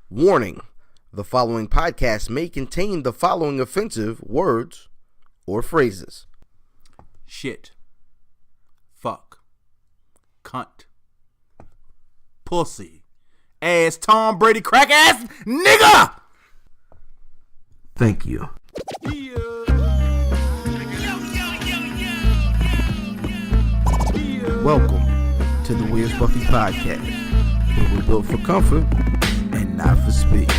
Warning, the following podcast may contain the following offensive words or phrases. Shit. Fuck. Cunt. Pussy. Ass Tom Brady crack ass nigga! Thank you. Welcome to the Where's Buffy podcast, where we're built for comfort and not for speed.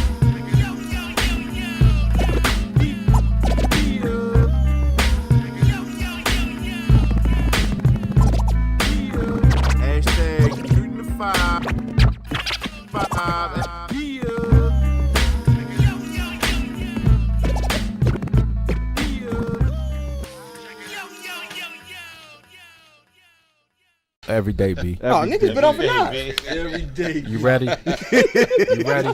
Hashtag shooting the five. Every day, B. Oh, niggas been off a lot. Every day. You ready? You ready?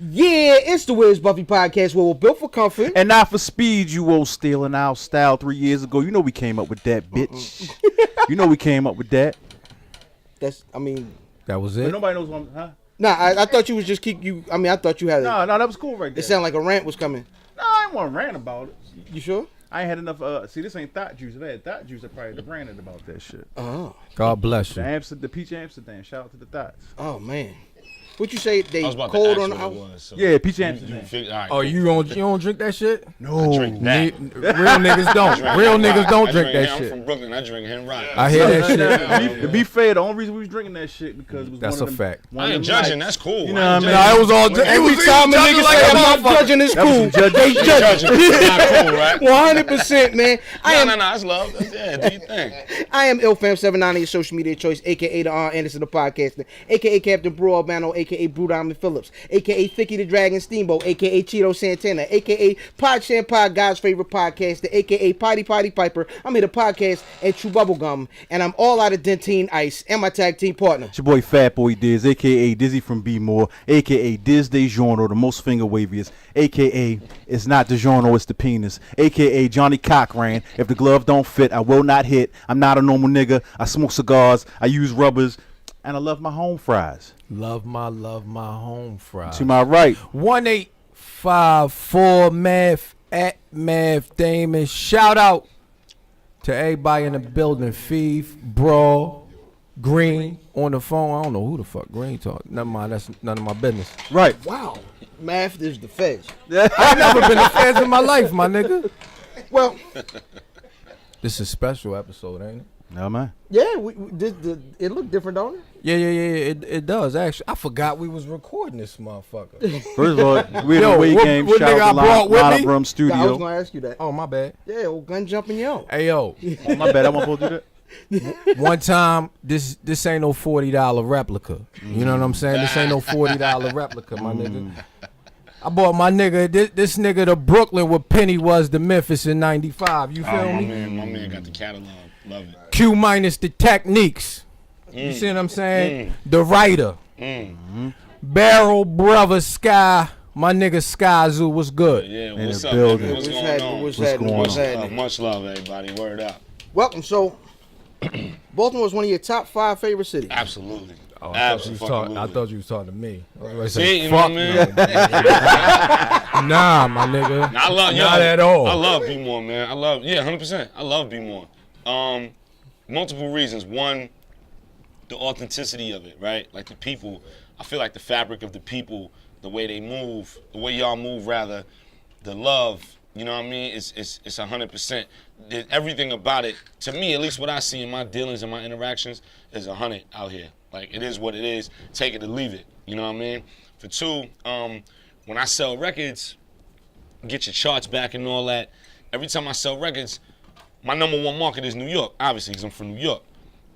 Yeah, it's the Where's Buffy podcast, where we're built for comfort. And not for speed, you old stealing our style 3 years ago. You know we came up with that, bitch. You know we came up with that. That was But it. nobody knows what I'm, huh? Nah, I thought you was just I thought you had No, that was cool right there. It sounded like a rant was coming. No, I ain't want to rant about it. You sure? I ain't had enough, see, this ain't thought juice. If I had thought juice, I probably have ranted about that shit. Oh. God bless you. The Peach Amsterdam. Shout out to the thoughts. Oh, man. What you say? They I was about cold to on ask the what it house? was. So Yeah, Peach Amsterdam. right, Oh, cool. you don't drink that shit? No. I drink that. Real niggas don't. Real niggas don't drink that I'm shit. from Brooklyn. I drink Hen Rock. I hear that shit. To be fair, the only reason we was drinking that shit because it was That's one a of them, fact. one I of ain't them judging. nights. That's cool. You know I ain't what I mean? judging. Nah, it was all. Every time a nigga say I'm not judging, it's cool. They Ain't judging. judging. Not cool, right? 100%, man. No, that's love. Yeah, do your thing. I am IlFam79 on your social media choice, aka the R. Anderson of podcasting, aka Captain Brew Albano, aka Brew Diamond Phillips, aka Thicky the Dragon Steamboat, aka Cheeto Santana, aka Pod Shampod, God's favorite podcaster, aka Potty Piper. I'm here to podcast and chew bubblegum, and I'm all out of Dentine Ice and my tag team partner. It's your boy Fat Boy Diz, a.k.a. Dizzy from B More, a.k.a. Diz DeJourno, the most finger waviest, a.k.a. it's not DeJourno, it's the penis, a.k.a. Johnny Cochran. If the glove don't fit, I will not hit. I'm not a normal nigga. I smoke cigars. I use rubbers. And I love my home fries. Love my home fries. To my right. 1854 Math at Math Damon. Shout out to everybody in the building. Feeve, Brawl, Green on the phone. I don't know who the fuck Green talk. Never mind. That's none of my business. Right. Wow, math is the feds. I've never been a feds in my life, my nigga. Well, This is a special episode, ain't it? No, man. yeah, it looked different, don't it? Yeah. It does actually. I forgot we was recording this motherfucker. First of all, we're in Yo, the Way what- Game. what Shout nigga out I brought to with Line me? Up Room I was Studio. gonna ask you that. Oh my bad. Yeah, old gun jumping yo. Hey yo. Oh, my bad. I wasn't supposed to do that. One time, this ain't no $40 replica. You know what I'm saying? This ain't no $40 replica, my nigga. I bought my nigga, this nigga to Brooklyn where Penny was to Memphis in 95. You feel My me? man got the catalog. Love it. Q minus the techniques. You see what I'm saying? The writer. Barrel Brother Sky. My nigga Skyzoo was good. Yeah, In what's the up, building. man? What's going on? What's going on? happening? Much love, everybody. Word up. Welcome. So, Baltimore is one of your top 5 favorite cities. Absolutely. Oh, Absolutely. I thought you was talking to me. I was gonna See, say, you know what I fuck mean? no. Nah, my nigga. I love Not at all. I love B More, man. 100%. I love B More. Multiple reasons. One, the authenticity of it, right? Like the people. I feel like the fabric of the people, the way they move, the way y'all move rather, the love. You know what I mean? It's 100%. Everything about it, to me, at least what I see in my dealings and my interactions, is 100 out here. Like it is what it is. Take it or leave it. You know what I mean? For two, when I sell records, get your charts back and all that. Every time I sell records, my number one market is New York, obviously, because I'm from New York.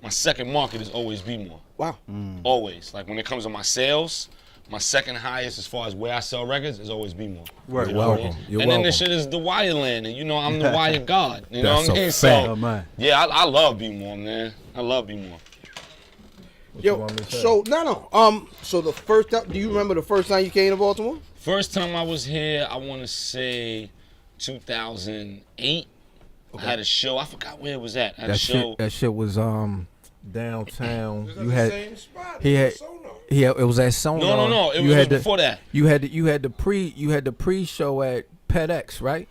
My second market is always B-More. Wow. Always. Like when it comes to my sales, my second highest as far as where I sell records is always B-More. Right. You know what I mean? You're and then welcome. this shit is the wire land, and you know I'm the wire god. You know That's what I a mean? fact. Oh, man. Yeah, I love B-More, man. I love B-More. What you Yo, want me to say? so no. So the first time, do you remember the first time you came to Baltimore? First time I was here, I want to say 2008. I had a show. I forgot where it was at. I had a show. That shit was downtown. It's You at had the same spot. he had It's Sonar. it was at Sonar. No. It You was had the- before that. You had the pre-show at PetX, right?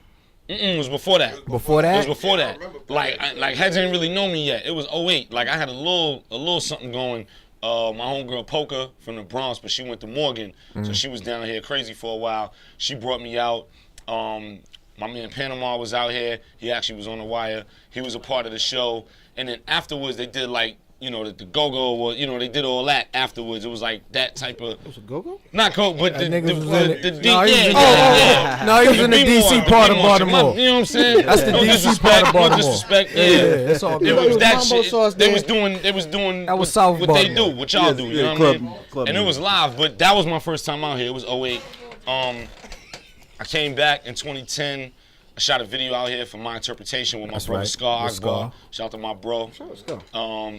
It was before that. Before It that, was before Yeah, I that. remember Like, that. like Heads didn't really know me yet. It was '08. Like, I had a little something going. My homegirl Polka from the Bronx, but she went to Morgan, so she was down here crazy for a while. She brought me out. My man Panama was out here. He actually was on the wire. He was a part of the show. And then afterwards, they did like, you know, the go-go, or, you know, they did all that afterwards. It was like that type of, It was a go-go? not go, but the niggas was in it. the No, he was in yeah. no, he was in the DC part of Baltimore. You know what I'm saying? That's the No DC disrespect, part of no Baltimore. disrespect. Yeah, it's all It good. was was that Mambo shit. sauce They there. was doing That was South what they Baltimore. do, what y'all do. You yeah, know what club- I mean? club And it music. was live, but that was my first time out here. It was '08. I came back in 2010. I shot a video out here for My Interpretation with my That's brother right, Scar with Akbar. Scar. Shout out to my bro. Let's go.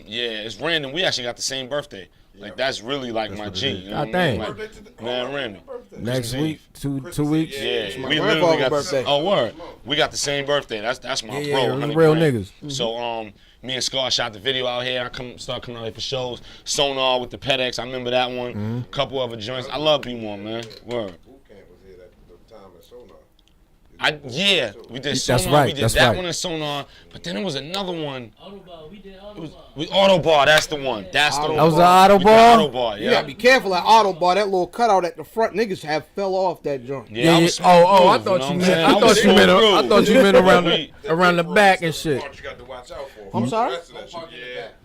Yeah, it's random. We actually got the same birthday. Like, that's really like my G. You know God what I mean? dang. Like, Birthday to the- man, oh, random. birthday. Next Christmas week, Eve. two weeks. Yeah, my we literally grandfather's got birthday. Oh, word. We got the same birthday. That's my Yeah, bro. yeah, 100 real grand. niggas. So me and Scar shot the video out here. I started coming out here for shows. Sonar with the PetX. I remember that one. Couple other joints. I love B1, man. Word. Boot camp was here at the time at Sonar. We did Sonar. That's right, We did that's that right. one in Sonar. But then there was another one. Autobahn, we did Autobahn. We Autobar. That's the one. That's the one. That was the We did Autobahn? Autobar. You Yeah. gotta be careful at Autobar. That little cutout at the front, niggas have fell off that joint. Yeah, I was Oh, I smooth, thought know you what meant. I'm I saying? thought was you meant. smooth. I thought you meant around We- around the back and shit. Part you got to watch out for. I'm sorry? The rest of that shit,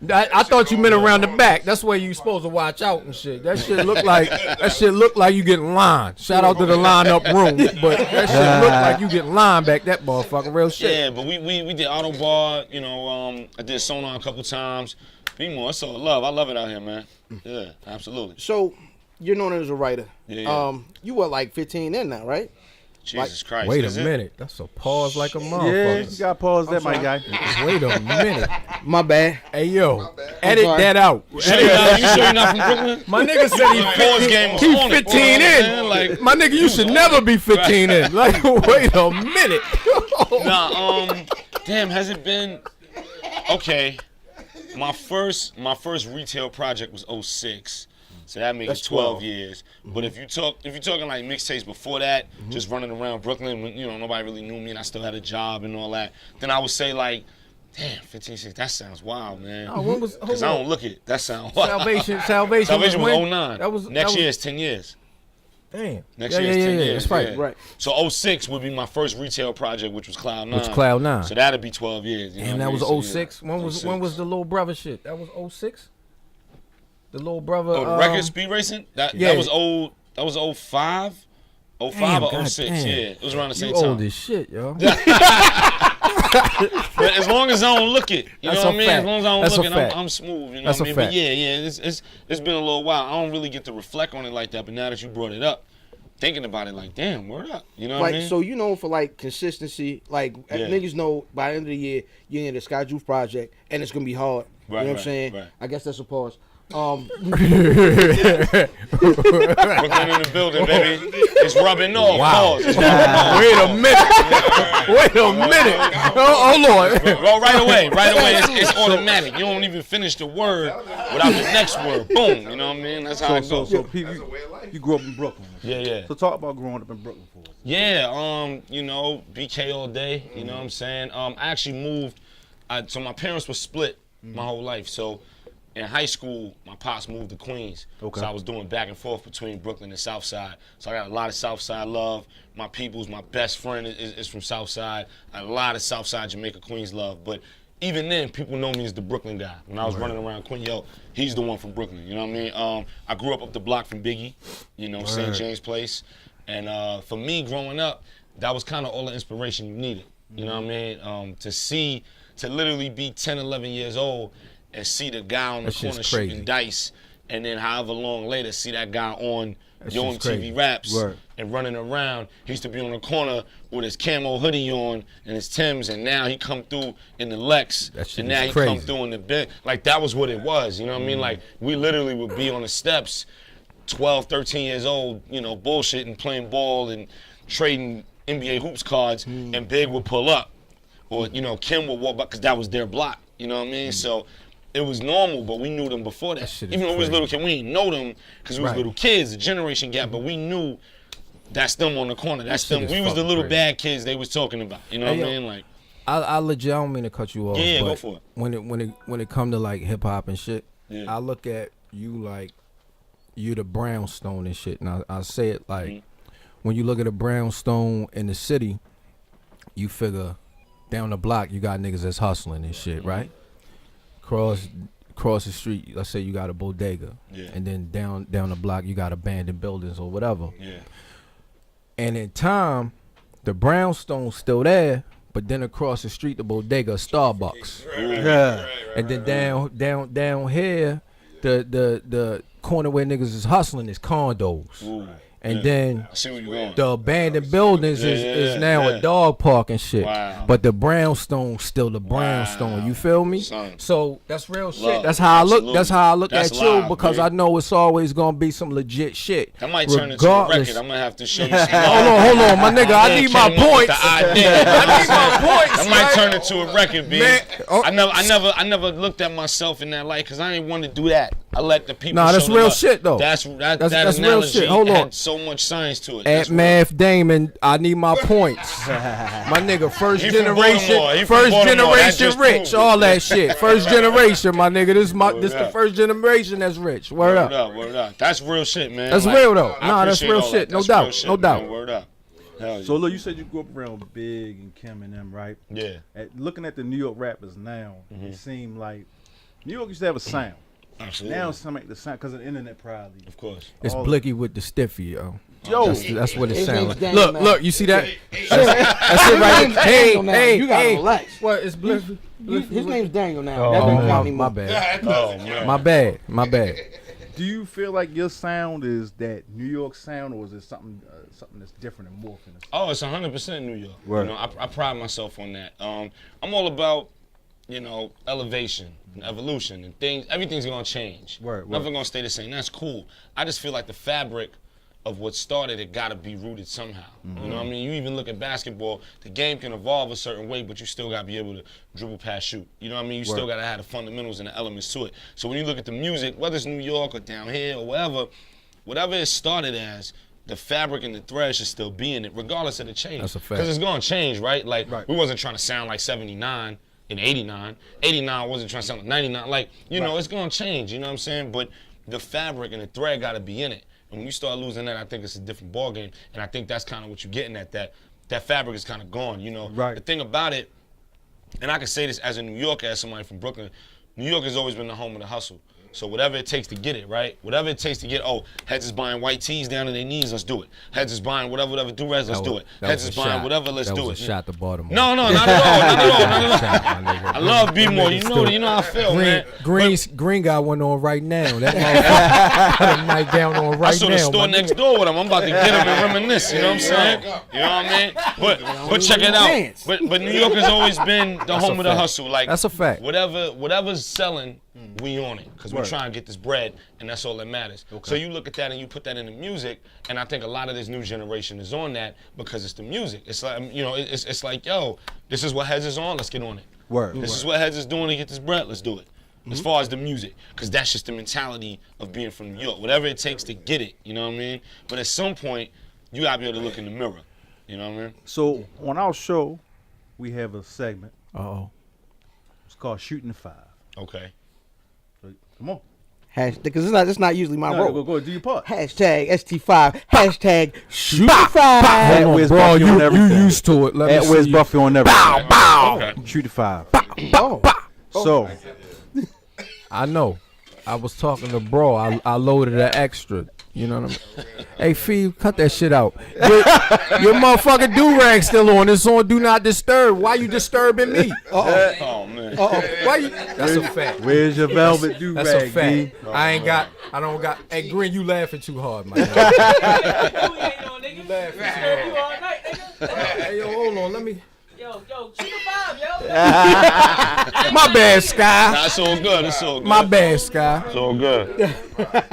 yeah. I thought you meant around the back. That's where you supposed to watch out and shit. That shit look like you getting lined. Shout out to the line up room, but that shit look like you getting lined back. That motherfucker, real shit. Yeah, but we did Autobar, you know, I did Sonar a couple times. Be more, it's all love. I love it out here, man. Yeah, absolutely. So, you're known as a writer. Yeah. You were like 15 in now, right? Jesus Christ. Wait a is it? minute. That's a pause like a Yeah, motherfucker. you got to pause that, my guy. Wait a minute. My bad. Hey yo, edit sorry. that out. You sure you're not from Brooklyn? My nigga said he Pause game was He on it, 15 man. in. Like, My nigga, you should never be 15 in. Like, wait a minute. nah, damn, has it been okay? My first retail project was '06. So that makes That's 12 12. years. But if you're talking like mixtapes before that, just running around Brooklyn when, you know, nobody really knew me and I still had a job and all that, then I would say like, damn, 15, 16, that sounds wild, man. Oh, when was- Because hold I on. don't look it. That sounds wild. Salvation Salvation was when? 09. That was Next year is 10 years. Damn. Next yeah, year is yeah, 10 yeah, years. That's right. yeah. Right. So 06 would be my first retail project, which was Cloud 9. Which Cloud 9. So that'd be 12 years. You know And what that I was mean? So, yeah, 06. When 06. was the little brother shit? That was 06. The little brother. Oh, the record speed racing? That yeah. was old. That was 05? 05 Damn, or God 06, damn. yeah. It was around the same You time. old as shit, yo. But as long as I don't look it, you That's know what a I mean? fact. As long as I don't That's look a it, fact. I'm smooth, you know That's what I a mean? But fact. yeah, it's been a little while. I don't really get to reflect on it like that, but now that you brought it up, thinking about it like, damn, word up. You know what I Like, mean? so you know for like consistency, like Yeah. niggas know by the end of the year you're in the Skyzoo project and it's gonna be hard. Right, you know what I'm right, saying? right. I guess that's a pause. Brooklyn in the building, baby. It's rubbing off. Wow. Pause. It's rubbing off. Wait a minute. Wait a minute. Oh, hold on. Well, right away. It's automatic. You don't even finish the word without the next word. Boom. You know what I mean? That's how it So, goes. so Pete, That's a way of life. you grew up in Brooklyn. Yeah. So talk about growing up in Brooklyn for us. Yeah, you know, BK all day, you know what I'm saying? I actually moved, so my parents were split my whole life. So in high school, my pops moved to Queens. Okay. So I was doing back and forth between Brooklyn and South Side. So I got a lot of South Side love. My peoples, my best friend is from South Side. A lot of South Side Jamaica, Queens love. But even then, people know me as the Brooklyn guy. When I was running around Queen, yo, he's the one from Brooklyn, you know what I mean? I grew up the block from Biggie, you know, St. James Place. And for me, growing up, that was kind of all the inspiration you needed. You know what I mean? To literally be 10, 11 years old and see the guy on the That shit's corner crazy. shooting dice, and then however long later, see that guy on That Yo shit's MTV crazy. Raps Right. and running around. He used to be on the corner with his camo hoodie on and his Timbs, and now he come through in the Lex, That shit and now is he come crazy. through in the bed. Like, that was what it was, you know what I mean? Like, we literally would be on the steps 12, 13 years old, you know, bullshitting, playing ball and trading NBA hoops cards, and Big would pull up. Or, you know, Kim would walk by, because that was their block, you know what I mean? So it was normal, but we knew them before that. shit is Even though we was crazy. little kids, we didn't know them because we was Right. little kids, a generation gap, but we knew that's them on the corner. That's shit them. is We was the fucking little crazy. bad kids they was talking about. You know Hey, what I yo. mean? Like, I legit, I don't mean to cut you off. Yeah, but go for it. When it come to like hip hop and shit, Yeah. I look at you like you the brownstone and shit. And I say it like Mm-hmm. when you look at a brownstone in the city, you figure down the block you got niggas that's hustling and shit, Mm-hmm. right? Cross the street, let's say you got a bodega, Yeah. and then down the block you got abandoned buildings or whatever. yeah. And in time, the brownstone's still there, but then across the street the bodega is Starbucks. Yeah. And then down here, the corner where niggas is hustling is condos. Ooh. And Yeah. then I see where you're going. the abandoned buildings is Yeah, now yeah. a dog park and shit. Wow. But the brownstone's still the brownstone. You feel me? Son. So that's real shit. Love. that's how I look. Absolutely. That's how I look That's at you live, because man. I know it's always gonna be some legit shit. That might turn into a Regardless. record. I'm gonna have to show you some Hold on, my nigga. I need my points. I need my points, That might right? turn into a record, B. Man, oh. I never looked at myself in that light because I didn't want to do that. I let the people. Nah, that's show the real love. shit, though. That That's real analogy shit. Hold on. had so much science to it. At That's real. Math Damon, I need my points. My nigga, first He from generation, Baltimore. He from first Baltimore. That generation just rich, proved it. all that shit. First generation, my nigga. This the up. first generation that's rich. Word Word up. up, word up. That's real shit, man. That's Like, real, though. I Nah, that's appreciate real all shit. that. No That's doubt. real shit, No man. doubt. Word up. Hell yeah. So look, you said you grew up around Big and Kim and them, right? Yeah. Looking at the New York rappers now, it seemed like New York used to have a sound. Absolutely. Now it's something like the sound because of the internet, probably. Of course. It's All- Blicky with the stiffy, yo. Yo, That's what it His sounds name's like. Daniel, Look, man. look, you see that? His That's it right name's there. Hey, Daniel now. hey, You gotta hey. relax. What? It's Blicky. His name's Daniel now. Oh, That don't count my anymore. bad. Oh, man. My bad. do you feel like your sound is that New York sound, or is it something that's different and morphing? Oh, it's 100% New York. Word. You know, I pride myself on that. I'm all about, elevation and evolution and things. Everything's gonna change. Word. Nothing gonna stay the same. That's cool. I just feel like the fabric of what started it gotta be rooted somehow. You know what I mean? You even look at basketball, the game can evolve a certain way, but you still gotta be able to dribble, pass, shoot. You know what I mean? You still gotta have the fundamentals and the elements to it. So when you look at the music, whether it's New York or down here or whatever it started as, the fabric and the thread should still be in it, regardless of the change. That's a fact. Because it's gonna change, right? Like, we wasn't trying to sound like 79 in 89. 89 wasn't trying to sound like 99. Like, it's gonna change, you know what I'm saying? But the fabric and the thread gotta be in it. And when you start losing that, I think it's a different ballgame. And I think that's kind of what you're getting at, that fabric is kind of gone, Right. The thing about it, and I can say this as a New Yorker, as somebody from Brooklyn, New York has always been the home of the hustle. So whatever it takes to get it, right? Whatever it takes to get, Heads is buying white tees down to their knees, let's do it. Heads is buying whatever do-rags, let's do it. Heads is buying whatever, let's do That it. was a shot to Baltimore. No, not at all, not at all. My nigga. I love B-more, you know how I feel, man. Green got one on right now. That motherfucker got a mic down on I right saw now. the store my next door with him. I'm about to get him and reminisce. You know what I'm saying? You know what I mean? But check it out. But New York has always been the home of the fact. hustle. Like, That's a fact. Whatever's selling, we on it because we're trying to get this bread, and that's all that matters. So you look at that and you put that in the music, and I think a lot of this new generation is on that because it's the music. It's like it's like, yo, this is what Heads is on. Let's get on it. Word. This is what Heads is doing to get this bread. Let's do it. As far as the music, because that's just the mentality of being from New York. Whatever it takes to get it, you know what I mean? But at some point, you gotta be able to look in the mirror. You know what I mean? So on our show, we have a segment. Uh-oh. It's called Shooting the Five. Okay. So, come on. Because it's not usually my role. Go do your part. Hashtag ST5. Hashtag shoot5. Hold on, Wiz bro, Buffy on you everything. used to it. Let me At see Wiz you. Buffy on everything. Okay. Shoot the five. Oh. So I know. I was talking to bro. I loaded an extra. You know what I mean? Hey, Fee, cut that shit out. Your motherfucking do-rag still on. It's on Do Not Disturb. Why you disturbing me? Oh man. Why you? That's a fact. where's your velvet do That's a rag, fact. D? I don't got. Hey, Green, you laughing too hard, my nigga. Hey, yo, hold on. Let me. Yo, shoot a five, yo. My bad, Sky. That's all good. It's all good. My bad, Sky. It's all good.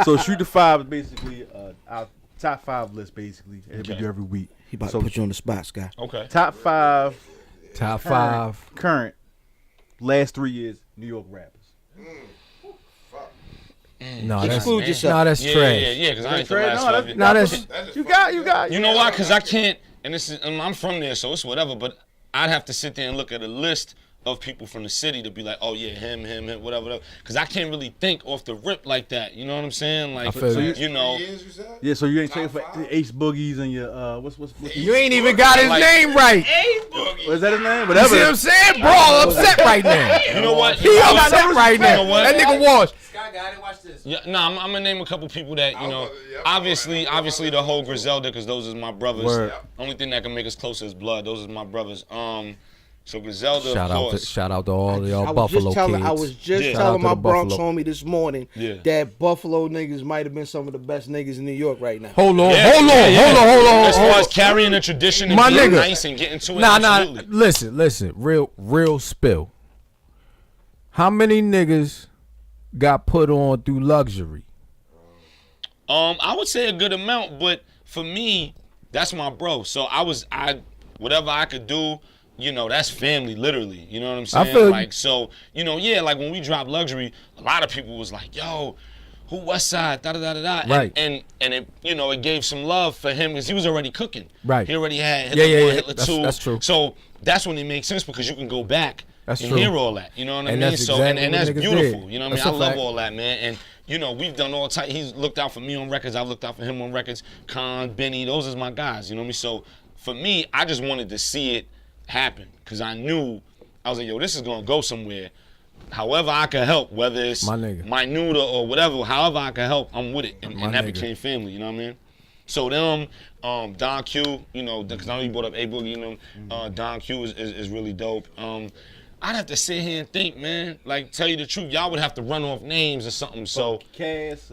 So Shoot the Five is basically our top five list, basically. We do every week. He about So- to put you on the spot, Sky. Okay. Top five Top five. current last 3 years New York rappers. No, that's Exclude yourself. no, that's trash. Yeah, because I ain't the Trash? last No, love you. No, that's That is You fucking got. You know why? Because I can't, and this is, and I'm from there, so it's whatever. But I'd have to sit there and look at a list of people from the city to be like, oh yeah, him, whatever. Because I can't really think off the rip like that. You know what I'm saying? Like, I feel you. you know, Years, you said? Yeah, so you ain't taking Top for five? Ace Boogies and your what's you ain't even got his Like- name right. was that his name? You Whatever. see what I'm saying, bro? I'm upset right now. you know what? He upset right now. You know what? That nigga was. Sky got it. Watch this. Yeah, no, I'm gonna name a couple people that you know. Obviously the whole Griselda, because those is my brothers. Word. Only thing that can make us closer is blood. Those is my brothers. So Griselda, Shout of out course. to all of y'all I was Buffalo just telling, kids. I was just Yeah. Shout out telling to my the Bronx Buffalo. homie this morning Yeah. that Buffalo niggas might have been some of the best niggas in New York right now. Hold on, Yeah, hold on, yeah, yeah. hold on. As far as carrying a tradition and My being nigga. nice and getting to it, Nah, absolutely. listen, real spill. How many niggas got put on through luxury? I would say a good amount, but for me, that's my bro. So whatever I could do, you know, that's family, literally. You know what I'm saying? feel you. Like, so, you know, yeah, like when we dropped Luxury, a lot of people was like, yo, who West Side, da-da-da-da-da. Right. And it, you know, it gave some love for him because he was already cooking. Right. He already had Hitler Yeah, 1, Hitler that's- 2. that's true. So that's when it makes sense because you can go back That's and true. hear all that. You know what I And mean? that's So exactly and what that's niggas beautiful. did. You know what I mean? That's I a love fact. all that, man. And you know, we've done all type. He's looked out for me on records. I've looked out for him on records. Khan, Benny, those is my guys. You know what I mean? So for me, I just wanted to see it happen because I was like, yo, this is gonna go somewhere. However I can help, whether it's My nigga. minute or whatever, however I can help, I'm with it, and My that nigga. became family. You know what I mean? So them, Don Q, you know, because I know you brought up A Boogie, you know, Don Q is really dope. I'd have to sit here and think, man. Like, tell you the truth, y'all would have to run off names or something. So Cass,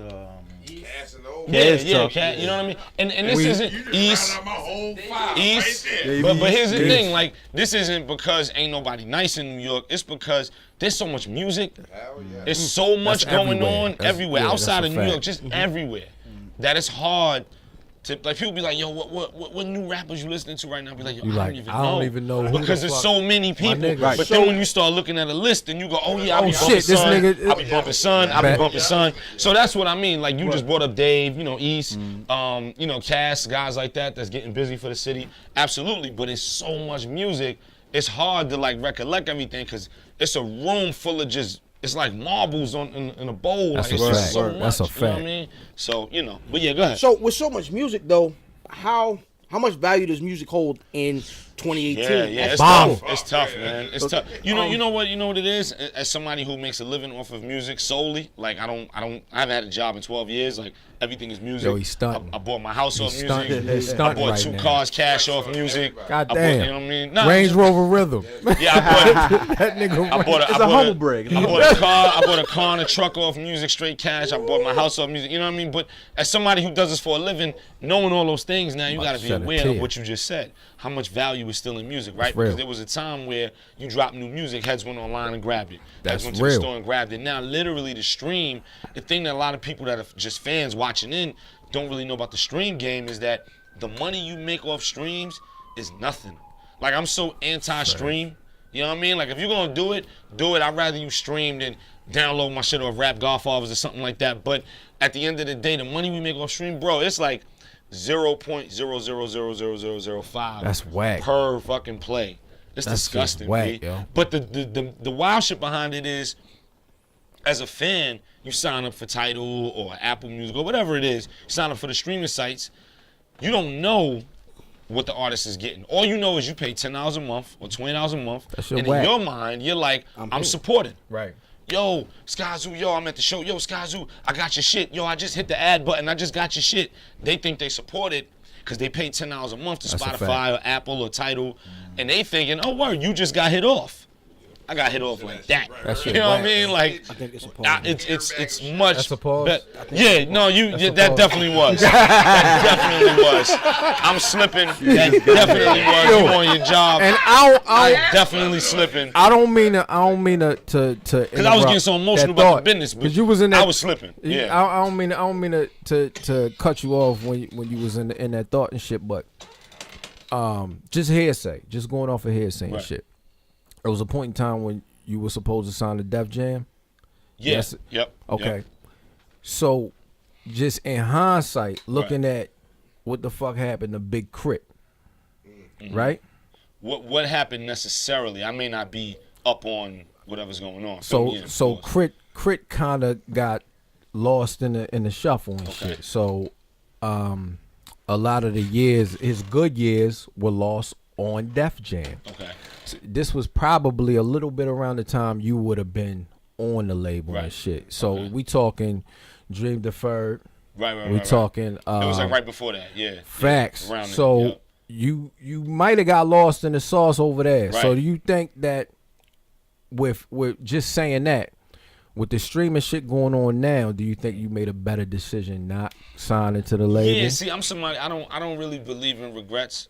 Casanova. yeah, tough. Cat, you know what I mean? And this isn't You just East. ran out my whole five East, right there. Yeah, but here's the East. thing, like this isn't because ain't nobody nice in New York. It's because there's so much music. Hell yeah. There's so much That's going everywhere. on That's- everywhere yeah, that's outside a of New York, fact. just everywhere. That it's hard to like. People be like, "Yo, what new rappers you listening to right now?" Be like, "Yo, You I like, don't even I know." don't even know who because the there's fuck- so many people. nigga. But Right. then when you start looking at a list, then you go, "Oh yeah, I be Oh, bumping shit, this Son. nigga- I be bumping Son. I be Bet. bumping Son." So that's what I mean. Like you just brought up Dave, you know, East, you know, Cass, guys like that that's getting busy for the city. Absolutely, but it's so much music. It's hard to like recollect everything because it's a room full of just. It's like marbles in a bowl. That's like, a it's just fact. so much, That's a You know what I fact. mean? So, you know. But yeah, go ahead. So with so much music though, how much value does music hold in 2018? Yeah, it's bomb. tough. It's tough, man. It's tough. You know what it is? As somebody who makes a living off of music solely, like I haven't had a job in 12 years. Like everything is music. Yo, he's stunting. I bought my house off He's music. stunting. He's I stunting bought right 2 now. cars cash off music. God I bought, damn. you know what I mean? Nah, Range Rover Rhythm. Yeah, I bought. That nigga. I bought It's a humble brag. I bought a car. I bought a car and a truck off music, straight cash. I bought my house off music. You know what I mean? But as somebody who does this for a living, knowing all those things, now you got to be shed a aware of tear. what you just said. How much value is still in music, right? real. Because there was a time where you dropped new music, heads went online and grabbed it. That's Heads went to real. the store and grabbed it. Now, literally, the stream. The thing that a lot of people that are just fans watching in don't really know about the stream game is that the money you make off streams is nothing. Like I'm so anti-stream. You know what I mean? Like if you're gonna do it. I'd rather you stream than download my shit off Rap Godfathers or something like that. But at the end of the day, the money we make off stream, bro, it's like 0.00000005 That's whack. per fucking play. It's That's just disgusting, whack, B. yo. But the wild shit behind it is, as a fan, you sign up for Tidal or Apple Music or whatever it is, you sign up for the streaming sites, you don't know what the artist is getting. All you know is you pay $10 a month or $20 a month, That shit and whack. in your mind, you're like, I'm supported. Right. Yo, Skyzoo, yo, I'm at the show. Yo, Skyzoo, I got your shit. Yo, I just hit the ad button. I just got your shit. They think they support it because they pay $10 a month to That's a Spotify or Apple or Tidal, and they thinking, oh, word, you just got hit off. I got hit off like that. That shit You know what I whack. mean? Like, I think it's a pause. it's much. That's a pause? Yeah, no, a that pause. definitely was. That definitely was. I'm slipping. That definitely was. You on your job. And I Definitely slipping. don't mean to Because I was getting so emotional about the business, but because you was in that. I was slipping. Yeah. I don't mean to cut you off when you was in that thought and shit, but just hearsay, just going off of hearsay and Right. shit. There was a point in time when you were supposed to sign the Def Jam. Yeah. Yes. Yep. Okay. Yep. So, just in hindsight, looking at what the fuck happened to Big Crit, right? What happened necessarily? I may not be up on whatever's going on. So Crit kind of got lost in the shuffle and shit. So, a lot of the years, his good years, were lost on Def Jam. Okay. So this was probably a little bit around the time you would have been on the label and shit. So we talking Dream Deferred. Right. We talking. It was like right before that. Yeah. Facts. Yeah, So you might have got lost in the sauce over there. Right. So do you think that with just saying that, with the streaming shit going on now, do you think you made a better decision not signing to the label? Yeah, see, I'm somebody I don't really believe in regrets.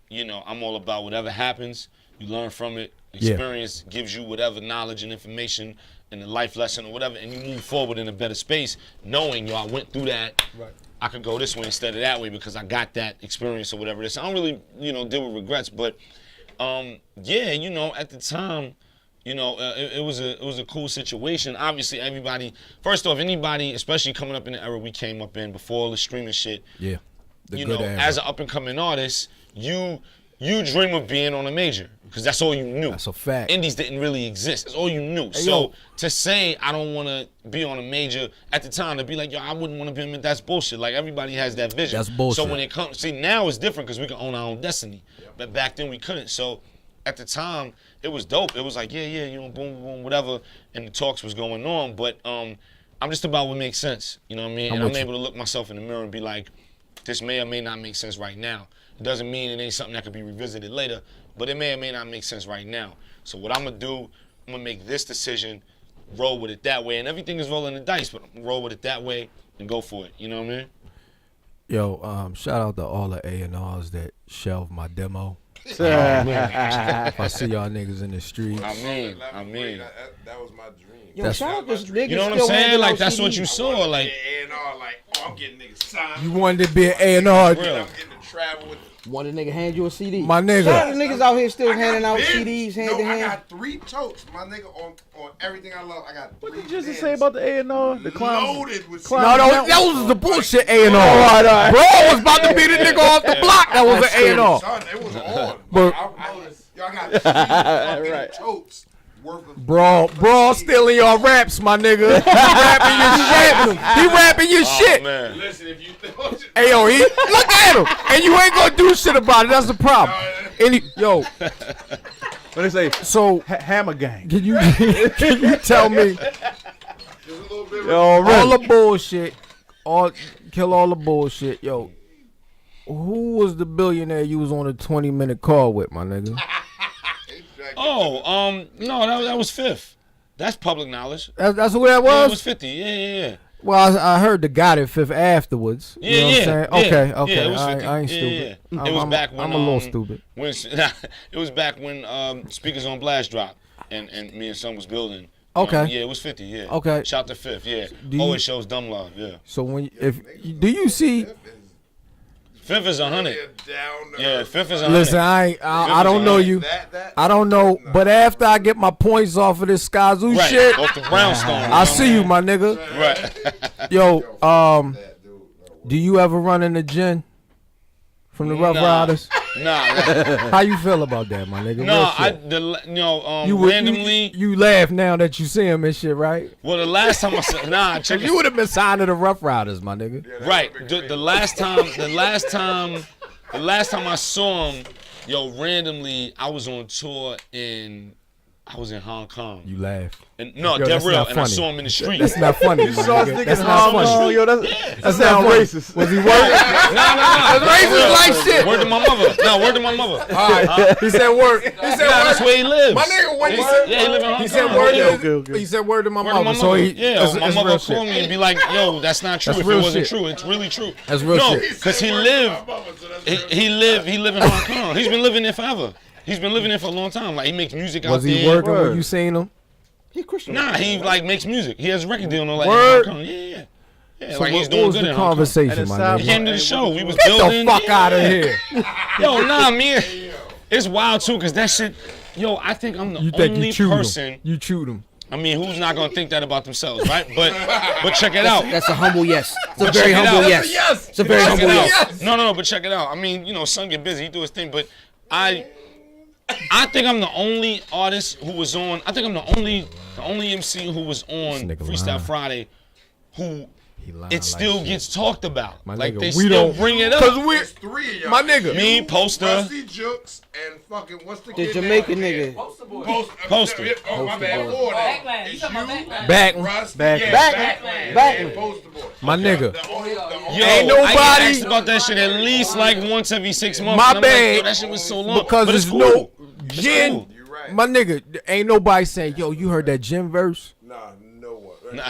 You know, I'm all about whatever happens, you learn from it. Experience gives you whatever knowledge and information and a life lesson or whatever, and you move forward in a better space, knowing I went through that. Right. I could go this way instead of that way because I got that experience or whatever it is. So I don't really, deal with regrets, but yeah, at the time. It was a cool situation. Obviously, everybody. First off, anybody, especially coming up in the era we came up in before all the streaming shit. Yeah. Era. As an up and coming artist, you dream of being on a major because that's all you knew. That's a fact. Indies didn't really exist. That's all you knew. Hey, so to say I don't want to be on a major at the time, to be like, I wouldn't want to be on. That's bullshit. Like everybody has that vision. That's bullshit. So when it comes, now it's different because we can own our own destiny. But back then we couldn't. So at the time, it was dope. It was like, boom, boom, whatever, and the talks was going on. But I'm just about what makes sense. You know what I mean? And I'm able to look myself in the mirror and be like, this may or may not make sense right now. It doesn't mean it ain't something that could be revisited later, but it may or may not make sense right now. So what I'm gonna do, I'm gonna make this decision, roll with it that way, and everything is rolling the dice, but roll with it that way and go for it. You know what I mean? Yo, shout out to all the A&Rs that shelved my demo. If I see y'all niggas in the streets. I mean. That was my dream. Yo, shout out this nigga. You know what I'm saying? Like that's what you saw. Like A&R, like, I'm getting niggas signed. You wanted to be an A&R. real. I'm getting to travel with One of the nigga hand you a CD. My nigga. Shout out to niggas out here still I got handing out bins. CDs hand to I hand. got 3 totes, my nigga, on everything I love. I got 3 What did you just bins say about the A&R? The clown. loaded with No, CDs. that was the bullshit A&R. Bro was about to be the nigga off the block. That was an A&R. Son, it was on. But- Y'all got 3 fucking Right. totes worth of Bro, stealing your raps, my nigga. He rapping your shit. He rapping your shit. Man. Listen, if you Hey, yo, look at him. And you ain't gonna do shit about it. That's the problem. Yo, What they say? so Hammer gang. can you tell me Just a little bit. Yo, all the bullshit, kill all the bullshit, yo. Who was the billionaire you was on a 20-minute call with, my nigga? Oh, no, that was Fifth. That's public knowledge. That's who that Yeah, it was was? 50. Yeah. Well, I heard the guy at Fifth afterwards. Yeah, you know what I'm saying? yeah. Okay. Yeah, it was 50. I ain't Yeah, stupid. yeah. It was back when I'm a little stupid. When it was back when Speakers on Blast dropped and me and Son was building. Okay. Yeah, it was 50. Yeah. Okay. Shout to Fifth. Yeah. Do you- Always shows dumb love. Yeah. So do you see? Fifth is 100. Yeah, Fifth is 100. Listen, I don't know you. That I don't know, but after I get my points off of this Skyzoo Right. shit, Off the brownstone. I see you, my nigga. Right. Yo, do you ever run in the gin from the Rough Nah. Riders? Nah. How you feel about that, my nigga? No, Real shit. randomly. You laugh now that you see him and shit, right? Well, the last time I saw, check You would have been signed to the Rough Riders, my nigga. Right. The last time I saw him, randomly, I was on tour I was in Hong Kong. You laugh. And no, Yo, dead that's real. not And I funny. saw him in the street. That's not funny, my Saw us nigga. niggas That's in not Hong funny. Kong, yo. That's That's not not funny. racist. Was he working? No. Racist like shit. Word to my mother. No, word to my mother. All right. He said word. He said That's word. where he lives. My nigga, what he Yeah, said? he live in Hong Kong. He said word. Yeah. Okay. He said word to my Word to my mother. mother. So he, yeah, my it's mother real would call shit. me and be like, "Yo, that's not true. That's if real it wasn't shit. true, it's really true." That's real no, shit. because he lived in Hong Kong. He's been living there forever. He's been living there for a long time. Like he makes music out Was there. he working Word. when you seen him? He Christian. Nah, he like makes music. He has a record deal and all that. Word. In Hong Kong. Yeah. So like he's what doing was good the in Hong Kong. conversation, And my it's He nigga? came to the show. We was Get building. the fuck out of here. Yo, nah, man. It's wild too, cause that shit. Yo, I think I'm the You think only you chewed person. him? You chewed him. I mean, who's not gonna think that about themselves, right? But check it out. That's a humble yes. It's a But very check it humble out. yes. It's a very Check humble it out. yes. No, but check it out. I mean, son get busy, he do his thing, but I think I'm the only artist who was on. I think I'm the only MC who was on nigga Freestyle lying. Friday who lying it still like gets talked about. My Like nigga, they we still don't- bring it up. Cause we, There's 3 of y'all. my nigga. Me, Poster. Rusty Jukes and fucking what's the The kid Jamaican name? nigga. Poster boy. Poster. Oh my bad. Before that, Backland. You it's talking about you, Backland? Back. Rusty, Back- yeah, Back- Backland, Back- and Poster Boy. My nigga. The only Yo, Ain't I get nobody- asked about that shit at least like once every 6 months. My and I'm like, bad. yo, that shit was so long. Because but there's it's cool. no It's gin. cool. You right. My nigga, ain't nobody saying, yo, you heard that gin verse? Nah, no one. Nah.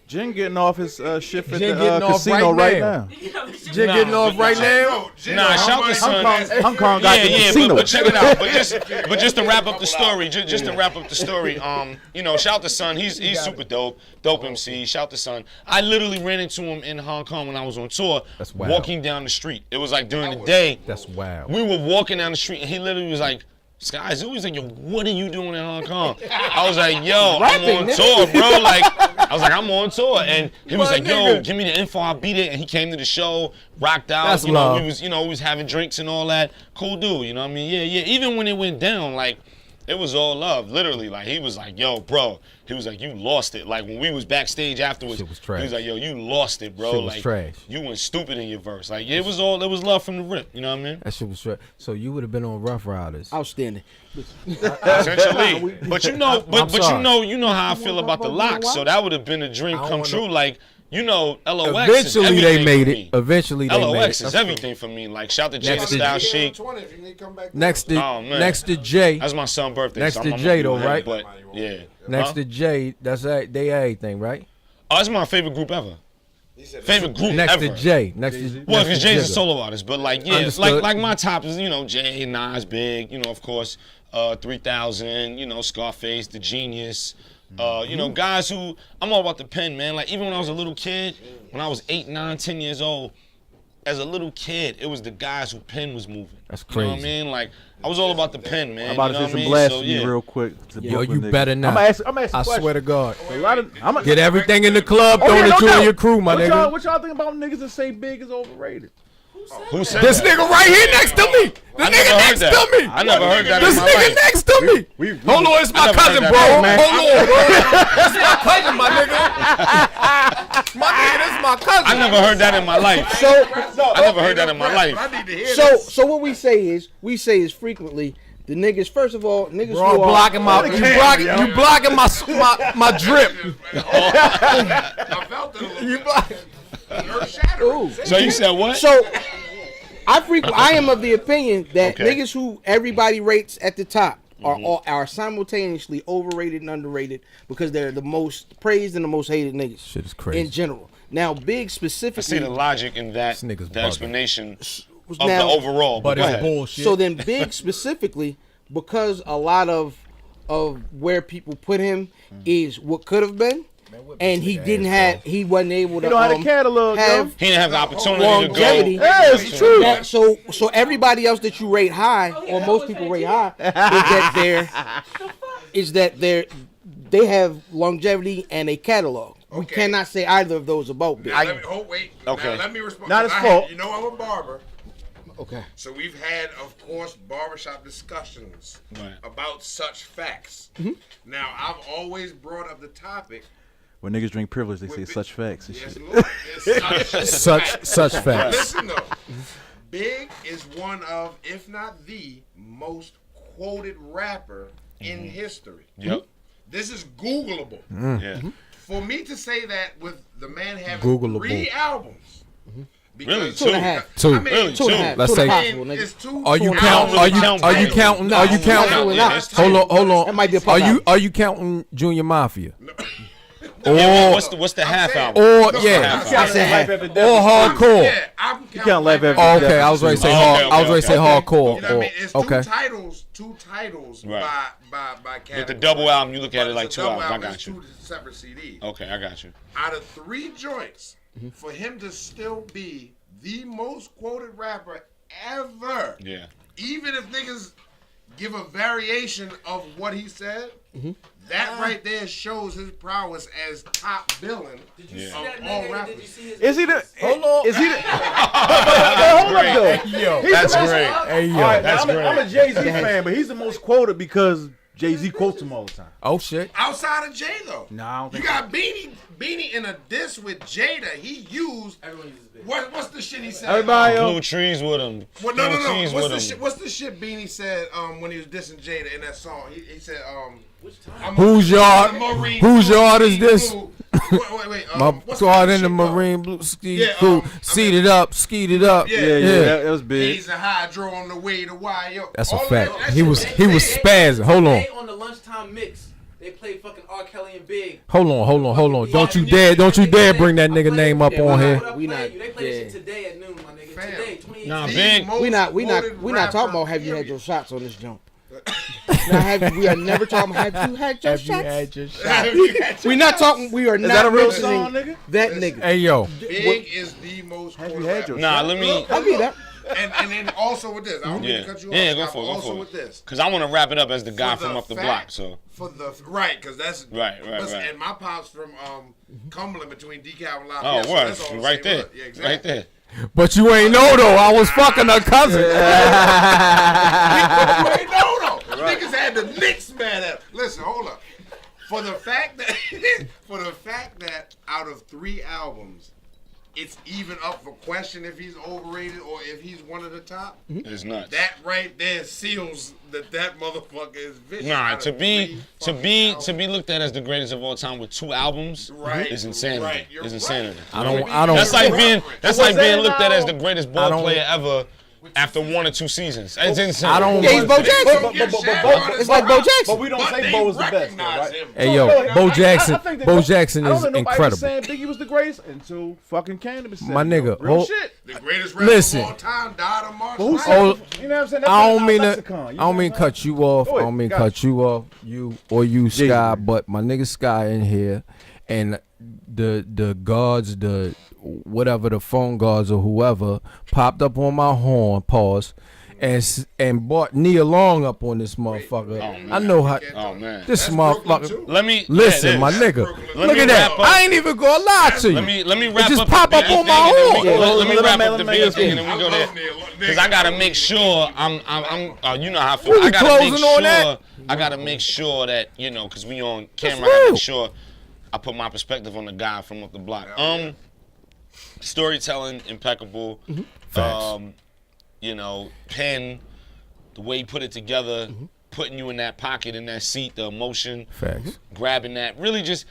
Jen getting off his shift at Jen the getting off casino right right now. now. Jin Nah, getting off but right nah. now? Nah, shout the son. Hong Kong got the Yeah, casino. but check it out. But just to wrap up the story, just to wrap up the story, shout the son. He's super dope MC. Shout the son. I literally ran into him in Hong Kong when I was on tour, That's wild. walking down the street. It was like during the day. That's wild. We were walking down the street, and he literally was like, Skyzoo, he's like, yo, what are you doing in Hong Kong? I was like, yo, Rapping, I'm on nigga. tour, bro. Like, I was like, I'm on tour. And he was My like, yo, nigga. give me the info, I'll beat it. And he came to the show, rocked out. That's you know, love. we was having drinks and all that. Cool dude, you know what I mean? Yeah. Even when it went down, like, it was all love, literally. Like, he was like, yo, bro. He was like, you lost it. Like, when we was backstage afterwards, Shit was trash. he was like, yo, you lost it, bro. Shit was Like, trash. you went stupid in your verse. Like, it was love from the rip, you know what I mean? That shit was straight. So you would have been on Rough Riders. Outstanding. Essentially, but you know, but sorry. you know how I feel about the locks. So that would have been a dream come wanna- true. Like, LOX. Eventually is they everything made for it. me. Eventually they made LOX it. is everything for me. Like, shout to Jada Next to- Style Chic. 20 if you need to come back. Next to Oh, man. next to Jay. That's my son's birthday. Next so to I'm Jay, gonna though, do him, right? But yeah. Next Huh? to Jay, they everything, right? Oh, it's my favorite group ever. Favorite group Next ever. to Jay. Next to Well, next because to Jay's a Jigga. solo artist, but like, yeah, Understood. like my top is, Jay, Nas, Big, of course, 3000, Scarface, The Genius, guys who, I'm all about the pen, man. Like, even when I was a little kid, when I was 8, 9, 10 years old, as a little kid, it was the guys who pen was moving. That's You know what I crazy. mean? Like, I was all about the pen, man. I'm about you know to what say some I mean? blasphemy So, yeah. real quick. To Yo, Brooklyn you niggas. better not. I'm gonna ask a I question. swear to God. A lot of, I'm Get everything in the club, throwing it no you doubt. and your crew, my what nigga. Y'all, what y'all think about niggas that say Big is overrated? Who said This that? nigga right here next to me. The I nigga never heard next that. to me. I never heard that This in my nigga life. next to me. Hold on, it's my never cousin, heard bro. that, man. Hold on, bro. This my cousin, my nigga. My nigga, this is my cousin. I never heard that in my life. I never heard that in my life. I need to hear So what we say is frequently the niggas. First of all, niggas Bro, who are blocking you blocking my drip. I felt it a little You bit. block- Ooh. So you said what? So I am of the opinion that Okay. niggas who everybody rates at the top are simultaneously overrated and underrated because they're the most praised and the most hated niggas. Shit is crazy. In general. Now, Big I see specifically. the logic in that, This nigga's the bugging. explanation of now- the overall. But go it's ahead. bullshit. So then, Big specifically, because a lot of where people put him is what could have been, and he wasn't able to. You know how to catalog, have He didn't have the opportunity longevity. to go. Yeah, it's true. So everybody else that you rate high, or most people rate high, is that they have longevity and a catalog. We Okay. cannot say either of those about Big. Now, wait. Okay. Now, let me respond. Not his 'cause fault. I'm a barber. Okay. So we've had, of course, barbershop discussions Right. about such facts. Now, I've always brought up the topic. When niggas drink privilege, they say With such facts and Yes, shit. Lord. It's Such facts. Listen though, Big is one of, if not the most quoted rapper in history. Yep. This is Googleable. Yeah. For me to say that with the man having Googleable. 3 albums. Really? Because- 2.5. Two. I mean, Really? 2.5. Let's Two say- and a half, and nigga. it's two. Are you I don't counting? really Are you count are you Big. counting? No, Are you I'm not counting? doing Yeah, that. it's Hold on. That might be a pop album. Are you counting Junior Mafia? Yeah, Or what's the half saying- album? or No, yeah, I said half. or hardcore. Yeah, I'm count Life After Oh, Death. okay, I was ready to say Okay, hard. okay, I was ready to say okay. hardcore. You know what I mean? It's Okay. two titles Right. by category. With the double album, you look at But it like it's a 2 double albums. I album, got it's you. 2 separate CDs. Okay, I got you. Out of 3 joints, for him to still be the most quoted rapper ever, Yeah. even if niggas give a variation of what he said, that right there shows his prowess as top villain Did you see of that all nigga? Did you rappers. see his? Is he the? Hold on. Is he the? Hold up, though. Yo, That's great. hey yo. All right, That's I'm great. a Jay-Z fan, but he's the most quoted because Jay-Z quotes him all the time. Oh shit. Outside of Jay though, Nah, I don't you think got Beanie in a diss with Jada. He used what's the shit he said? Everybody Blue trees with him. Well, no. Trees What's with the him. shit? What's the shit Beanie said when he was dissing Jada in that song? He said Whose yard? Whose yard is this? Wait. My what's the card in shit the called? marine blue ski Yeah, cool. I Seated up, skeeted up. Yeah, that was big. He's a hydro on the way to YO. That's a All of fact. that He was shit- spazzing. Hold on. They on the lunchtime mix. They played fucking R. Kelly and Big. Hold on. Don't you dare bring that nigga name up on here. We not- They played yeah. this shit today at noon, my nigga. Fam. Today, 28. Nah, The Big. most We not quoted talking about rapper, have you had period. your shots on this jump. We are never talking about have you had your shots. We not talking. We are Is not that a real mentioning song, nigga? that nigga. Hey yo. Big is the most Have quoted you had rapper. your Nah, let me. I'll be that. And then also with this, I don't mean Yeah, to cut you off. yeah, go Scott, for it, but go also for it. with this. Cause I want to wrap it up as the guy For from the up the fact- block. So For the right, because that's Right. And my pops from Cumberland between DeKalb and oh, Lafayette. so what? that's all the Right same there, hood. Yeah, exactly. right there. But you ain't know though. I was fucking her cousin. You ain't know though. Niggas had the Knicks mad at him. Listen, hold up. For the fact that out of 3 albums, it's even up for question if he's overrated or if he's one of the top. It's nuts. That right there seals that motherfucker is vicious. Nah, out to of be 3 fucking albums. looked at as the greatest of all time with 2 albums Right, is insanity. right, you're Is right. insanity. I don't. That's like being looked at as the greatest I ball don't- player ever after 1 or 2 seasons. It's insane. I don't- Yeah, he's Bo Jackson. It's like Bo Jackson. But we don't say Bo is the best, though, right? Hey yo, Bo Jackson. Bo Jackson I don't is think nobody incredible. was saying Biggie was the greatest until fucking Cannabis said My it, nigga, yo. Real hold- shit. The greatest rapper Listen. of all time died on March. But who 9th. said Oh, it? You know what I'm saying? That's I don't in mean our to. lexicon, you I know don't mean what I'm cut you off. Go I ahead, don't mean got cut you off. You Sky, man. but my nigga Sky in here, and the guards, the whatever the phone guards or whoever popped up on my horn, pause, and brought Nia Long up on this motherfucker. man. I know how Oh man. this That's Brooklyn, motherfucker. too. Let me Listen, yeah, my it is. nigga. Brooklyn. Let Look me at that. wrap up. I ain't even gonna lie to you. Let me wrap just up pop the up Biggie on my thing, and then horn. we go- Let me Let wrap him- up the let him Biggie make thing, his and then we go I there. love Nia. Because I gotta make sure you know how I feel. We I gotta make closing on that? sure. I gotta make sure that because we on camera. I real. gotta make sure I put my perspective on the guy from up the block. Storytelling impeccable. Facts. Pen, the way he put it together, putting you in that pocket, in that seat, the emotion, Facts. grabbing that. Really, just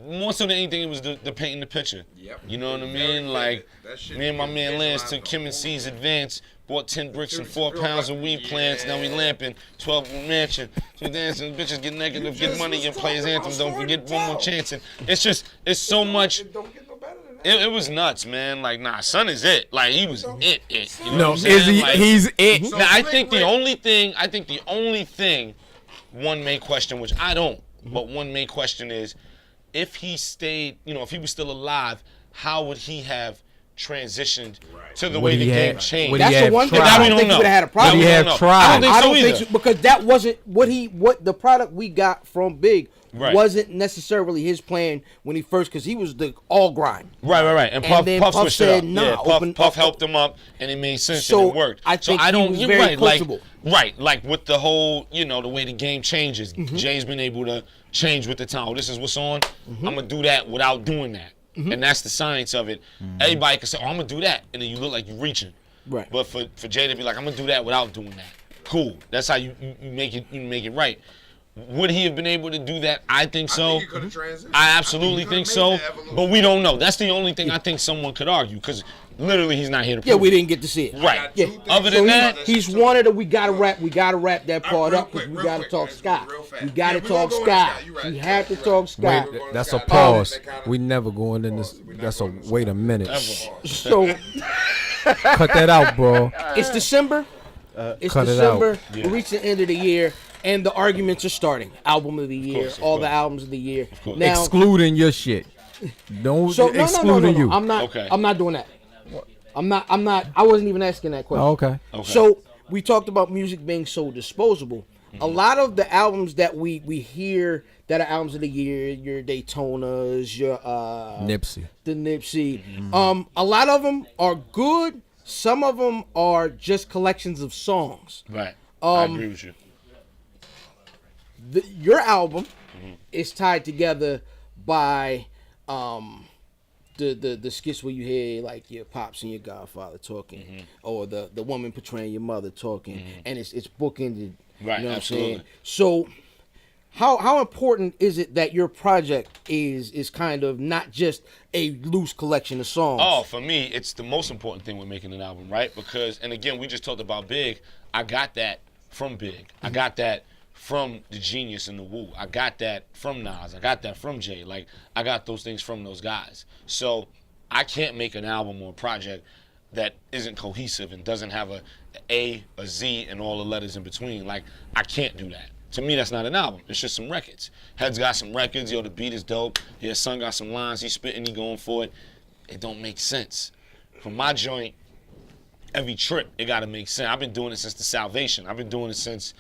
more so than anything, it was the painting the picture. Yep. You know what I Very mean? Like that shit me and my is man Lance visualized took the Kim and whole C's thing. advance, bought 10 bricks and 4 pounds of weed plants. Now we lamping, 12 mansion. So dancing, bitches get negative, get money, and play his anthem. Don't forget one more chance. And it's so much. Don't get no better than that. It was nuts, man. Like, nah, son is it. Like, he was it. You know No, what I'm saying? is he? Like, He's it. now, I think the only thing one may question, which I don't, but one may question is, if he stayed, if he was still alive, how would he have transitioned to the way the game changed? would That's he the have one thing tried? I That we don't don't think he know. would have had a That problem. Would we he don't have know. tried? I don't think I so don't think either. so, because that wasn't what the product we got from Big Right. wasn't necessarily his plan when he first, because he was the all grind. Right. And Puff, then Puff Puff switched said, it up. nah, Yeah, open Puff up. helped him up, and it made sense So, and it worked. I think so I he don't. was You're very right. Like, coachable. right. Like with the whole, the way the game changes. Mm-hmm. Jay's been able to change with the time. Oh, this is what's on. I'm gonna do that without doing that, Mm-hmm. and that's the science of it. Everybody can say, "Oh, I'm gonna do that," and then you look like you're reaching. Right. But for Jay to be like, "I'm gonna do that without doing that," cool. That's how you make it. You make it right. Would he have been able to do that? I think so. I think he could have transitioned. I absolutely he think could've so, made the evolution. but we don't know. That's the only thing I think someone could argue, because literally he's not here to prove Yeah, we it. didn't get to see it. Right. Yeah. Other So than that, he's wanted we gotta wrap that part Real up, because quick, we real gotta quick, talk man. Sky. Real fast. We gotta Yeah, we gonna talk go into Sky. Sky. You right. We You have right. to talk Sky. Wait, We're going that's to a Sky. pause. That kinda- We never going in this. We're not That's a going to wait a Sky. minute. So Cut that out, bro. it's December. It's Cut it out. December. We reach the end of the year, and the arguments are starting. Album of the year, all the albums of the year. Now, Excluding your shit. Don't so no, excluding you. I'm not. Okay. I'm not doing that. I'm not. I wasn't even asking that question. Oh, okay. So we talked about music being so disposable. A lot of the albums that we hear that are albums of the year, your Daytonas, your Nipsey. the Nipsey, a lot of them are good. Some of them are just collections of songs. Right. I agree with you. Your album is tied together by the skits where you hear like your pops and your godfather talking, or the woman portraying your mother talking, and it's bookended. Right, you know absolutely. what I'm saying? So, how important is it that your project is kind of not just a loose collection of songs? Oh, for me, it's the most important thing with making an album, right? Because, and again, we just talked about Big. I got that from Big. I got that from the Genius and the Wu. I got that from Nas. I got that from Jay. Like, I got those things from those guys. So I can't make an album or a project that isn't cohesive and doesn't have a Z, and all the letters in between. Like, I can't do that. To me, that's not an album. It's just some records. Head's got some records. Yo, the beat is dope. Yeah, Son got some lines. He's spitting. He going for it. It don't make sense. For my joint, every trip, it got to make sense. I've been doing it since the Salvation. I've been doing it since,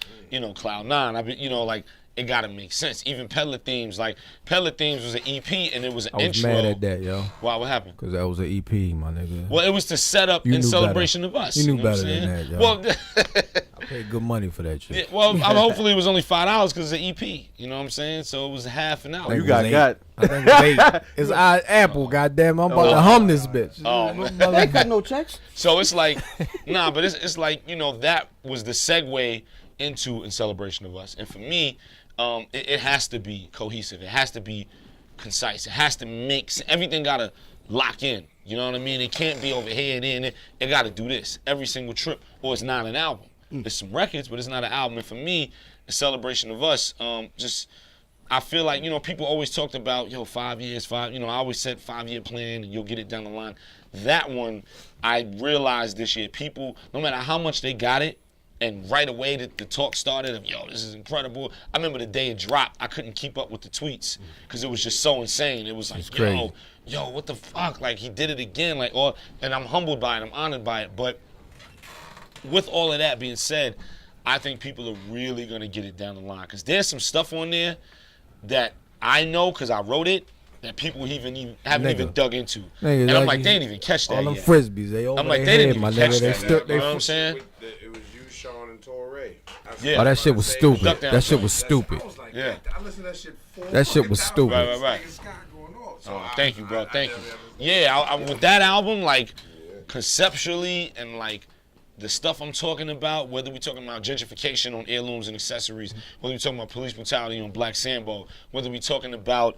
Cloud 9. I've been, like, it got to make sense. Even Peddler Themes, like, Peddler Themes was an EP, and it was an intro. I was mad at that, yo. Why, what happened? Because that was an EP, my nigga. Well, it was to set up in celebration of us. You knew know what better I'm than saying? that, yo. Well, I paid good money for that shit. yeah, well, hopefully it was only $5 because it's an EP. You know what I'm saying? So it was half an hour. You got. I think it was 8. It's Apple, goddamn. I'm about to hum this bitch. Oh, man. They ain't got no checks. So it's like, but it's like, that was the segue into In Celebration of Us. And for me, it has to be cohesive. It has to be concise. It has to make sense. Everything got to lock in. You know what I mean? It can't be over here and there. It got to do this every single trip, or it's not an album. It's some records, but it's not an album. And for me, A Celebration of Us, I feel like, people always talked about, 5 years, I always said 5-year plan and you'll get it down the line. That one, I realized this year, people, no matter how much they got it, and right away the talk started of, this is incredible. I remember the day it dropped, I couldn't keep up with the tweets because it was just so insane. It was like, yo, what the fuck? Like, he did it again. Like, and I'm humbled by it. I'm honored by it. But with all of that being said, I think people are really going to get it down the line because there's some stuff on there that I know because I wrote it that people haven't even dug into. Nigga, and I'm like, they didn't even catch that all them yet. frisbees, they over I'm like, their they head, didn't my even catch nigga. that. You know what I'm saying? It was you, Sean, and Torre. Yeah. Oh, that shit was stupid. Duck down. That shit was stupid. I was like, Yeah. I listened to that shit 4 That shit was fucking stupid. times. Right. Nigga, Scott going off. So Oh, thank you, bro. Thank you. Yeah, I, with that album, like, conceptually and, like, the stuff I'm talking about, whether we're talking about gentrification on heirlooms and accessories, whether we're talking about police brutality on Black Sambo, whether we're talking about,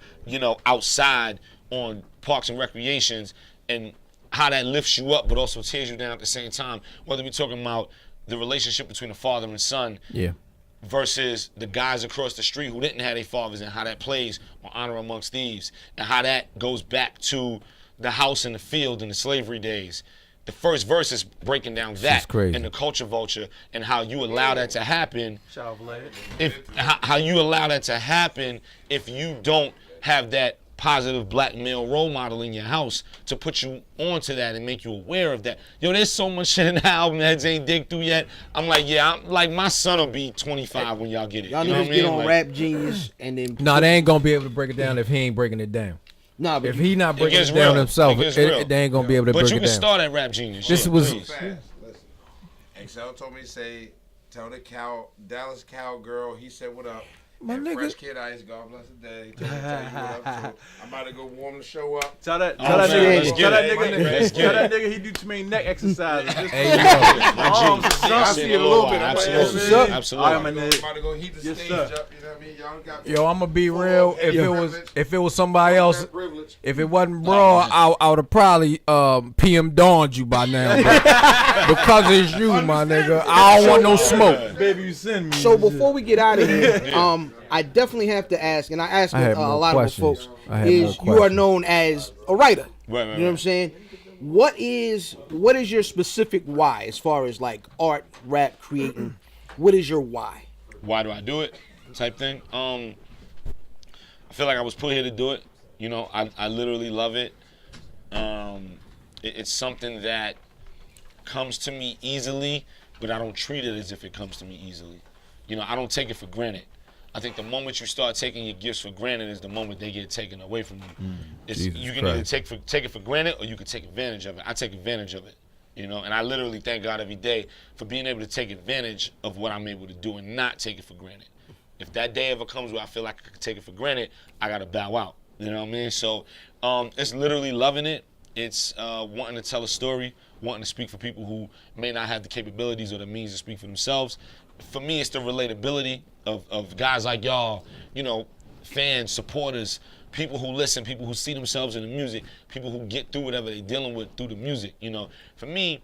outside on parks and recreations and how that lifts you up but also tears you down at the same time, whether we're talking about the relationship between a father and son versus the guys across the street who didn't have their fathers and how that plays on Honor Amongst Thieves and how that goes back to the house and the field in the slavery days. The first verse is breaking down that and the culture vulture and how you allow that to happen. How you allow that to happen if you don't have that positive black male role model in your house to put you onto that and make you aware of that. There's so much shit in the album that ain't dig through yet. I'm like, I'm like, my son will be 25 when y'all get it. Y'all need to get on Rap Genius and then. Nah, they ain't gonna be able to break it down if he ain't breaking it down. Nah, but if he not breaking it down real. himself, It they ain't gonna be able to break it down. But you can start at Rap Genius. This was. Listen, XL told me to say, tell the Dallas cowgirl, he said what up. My and nigga. Fresh Kid Ice, God bless the day. Tell you what up too. I'm about to go warm the show up. Tell that let's get nigga he do too many neck exercises. Hey, yo. I see it a little bit. Absolutely. I'm about to go heat the stage up. You know what I mean? Y'all got me. Yo, I'm gonna be real. If it was somebody else, Privilege. if it wasn't bro, I would have probably PM dawned you by now. But because it's you, my nigga, I don't want no smoke. Baby, you send me. So before we get out of here, I definitely have to ask, and I ask a lot of folks, is you are known as a writer. Right. You know what I'm saying? What is your specific why as far as like art, rap, creating? What is your why? Why do I do it? Type thing. I feel like I was put here to do it. I literally love it. It's something that comes to me easily but I don't treat it as if it comes to me easily. You know, I don't take it for granted. I think the moment you start taking your gifts for granted is the moment they get taken away from you. You can either take it for granted or you can take advantage of it. I take advantage of it, you know, and I literally thank God every day for being able to take advantage of what I'm able to do and not take it for granted. If that day ever comes where I feel like I can take it for granted, I gotta bow out. You know what I mean? So it's literally loving it. It's wanting to tell a story, wanting to speak for people who may not have the capabilities or the means to speak for themselves. For me, it's the relatability of guys like y'all, you know, fans, supporters, people who listen, people who see themselves in the music, people who get through whatever they're dealing with through the music. You know, for me,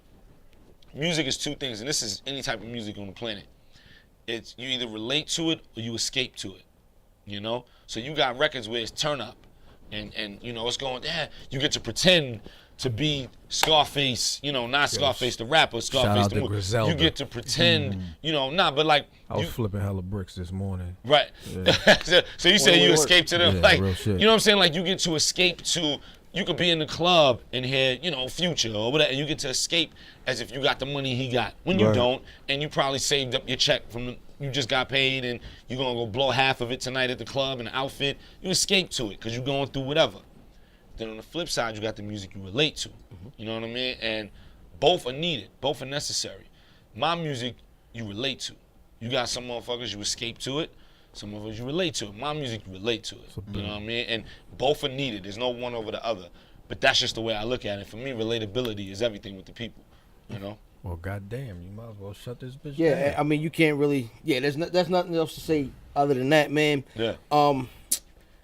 music is two things, and this is any type of music on the planet. It's you either relate to it or you escape to it, you know? So you got records where it's turn up and you know, it's going, you get to pretend to be Scarface, you know, not Scarface the rapper, Scarface the movie. Griselda. You get to pretend, you know, but like. I was flipping hella bricks this morning. Right. Yeah. so you say you escape to them, like, real shit. you know what I'm saying? Like you get to escape to, you could be in the club and hear, you know, Future or whatever, and you get to escape as if you got the money he got. When you don't, and you probably saved up your check from you just got paid and you're gonna go blow half of it tonight at the club in an outfit, you escape to it because you're going through whatever. Then on the flip side, you got the music you relate to. You know what I mean? And both are needed, both are necessary. My music, you relate to. You got some motherfuckers, you escape to it. Some of us you relate to it. My music, you relate to it. You know what I mean? And both are needed. There's no one over the other. But that's just the way I look at it. For me, relatability is everything with the people, you know? Well, goddamn, you might as well shut this bitch Yeah, down. I mean, you can't really. Yeah, there's nothing else to say other than that, man. Yeah.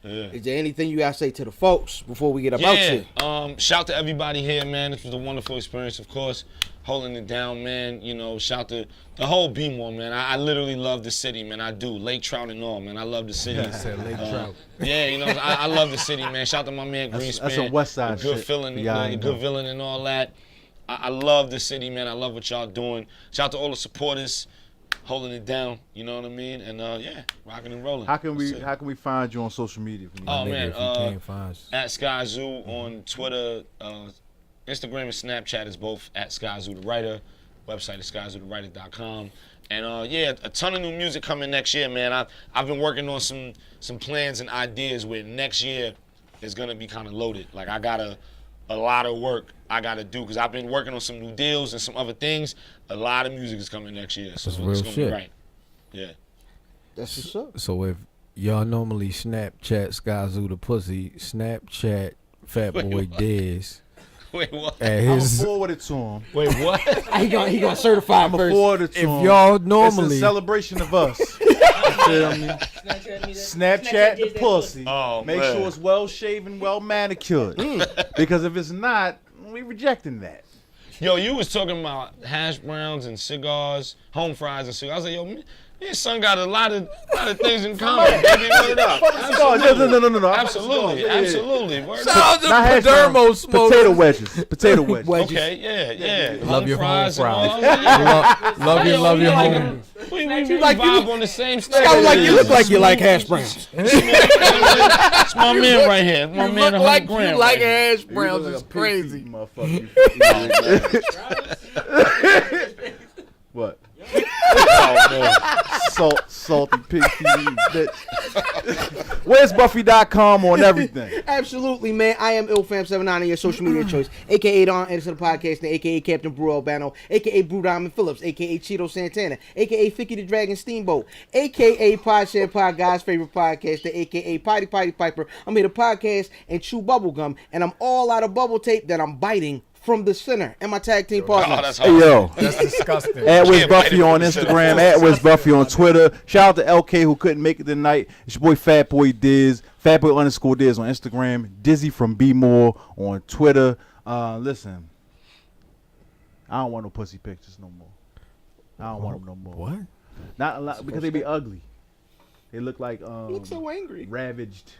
Yeah. Is there anything you gotta say to the folks before we get up out here? Shout to everybody here, man. This was a wonderful experience, of course. Holding it down, man. You know, shout to the whole B-More, man. I literally love the city, man. I do. Lake Trout and all, man. I love the city. I said Lake Trout. Yeah, you know, I love the city, man. Shout to my man Greenspan. That's a West Side the good shit. feeling, Yeah, the good villain and all that. I love the city, man. I love what y'all doing. Shout out to all the supporters holding it down. You know what I mean? And yeah, rocking and rolling. How can we find you on social media? Oh man, if you can't find us. at Skyzoo on Twitter, Instagram and Snapchat is both at Skyzoo the Writer. Website is skyzootherwriter.com. And yeah, a ton of new music coming next year, man. I've been working on some plans and ideas where next year is gonna be kind of loaded. Like I got a lot of work I gotta do because I've been working on some new deals and some other things. A lot of music is coming next year, so That's it's real gonna shit. be right. Yeah. That's what's up. So if y'all normally Snapchat Skyzoo the pussy, Snapchat Fat Boy Diz Wait, what? at I'm his. forward it to him. Wait, what? He gonna certify I'm first. forward it to If him. y'all It's normally a celebration of us. You feel me? Snapchat the pussy. Oh, Make man. sure it's well shaven, well manicured. Because if it's not, we rejecting that. Yo, you was talking about hash browns and cigars, home fries and cigars. I was like, yo, me and son got a lot of things in common. Baby, word up. No. Absolutely, Yeah. absolutely. Word Shout up. out to Not hash Padermo browns, Smoke. potato wedges. Potato wedges. Okay, yeah. Love your home and all. fries. I was like, Love your like home. We like you vibe look- on the same I stage. was like, you look like you like hash browns. It's my man right here. My You man, look like 100 grand you like right here. hash browns. It's crazy. Motherfucker. What? Salty pig TV, bitch. Where's Buffy.com on everything? Absolutely, man. I am IlFam79 on your social media choice, aka Don Anderson of the podcast, aka Captain Brew Albano, aka Brew Diamond Phillips, aka Cheeto Santana, aka Ficky the Dragon Steamboat, aka Pod Share Pod, God's favorite podcaster, aka Potty Piper. I'm here to podcast and chew bubblegum, and I'm all out of bubble tape that I'm biting from the center. And my tag team partner. Oh, that's Hey, hard. yo. That's disgusting. At Wiz Can't Buffy bite on it. Instagram, at Wiz Buffy on Twitter. Shout out to LK who couldn't make it tonight. It's your boy Fat Boy Diz, Fatboy_Diz on Instagram, Dizzy from B More on Twitter. Listen, I don't want no pussy pictures no more. I don't want them no more. What? Not a lot because they be ugly. They look like You look so angry. ravaged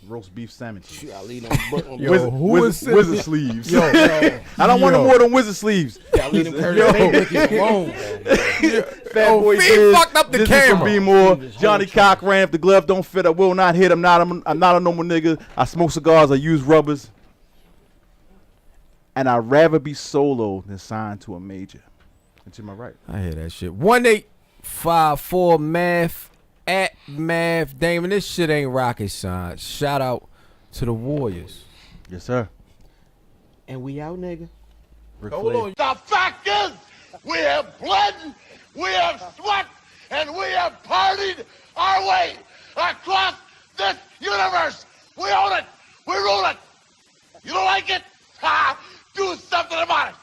roast beef sandwiches. I leave them butt on Yo, who is sitting- wizard sleeves. Yo, I don't want no more than wizard sleeves. I leave them curly Yo. Maybrickets alone. Fat Oh, Boy Fee Diz, fucked up the Dizzy camera. From B More, Johnny Cochran. If the glove don't fit, I will not hit. I'm not a normal nigga. I smoke cigars. I use rubbers. And I'd rather be solo than signed to a major. And to my right. I hear that shit. 1854 math at Math Damon. This shit ain't rocket science. Shout out to the Warriors. Yes, sir. And we out, nigga. Ric Hold Flair. on. The fact is, we have bled, we have sweat, and we have partied our way across this universe. We own it. We rule it. You don't like it? Ha! Do something about it.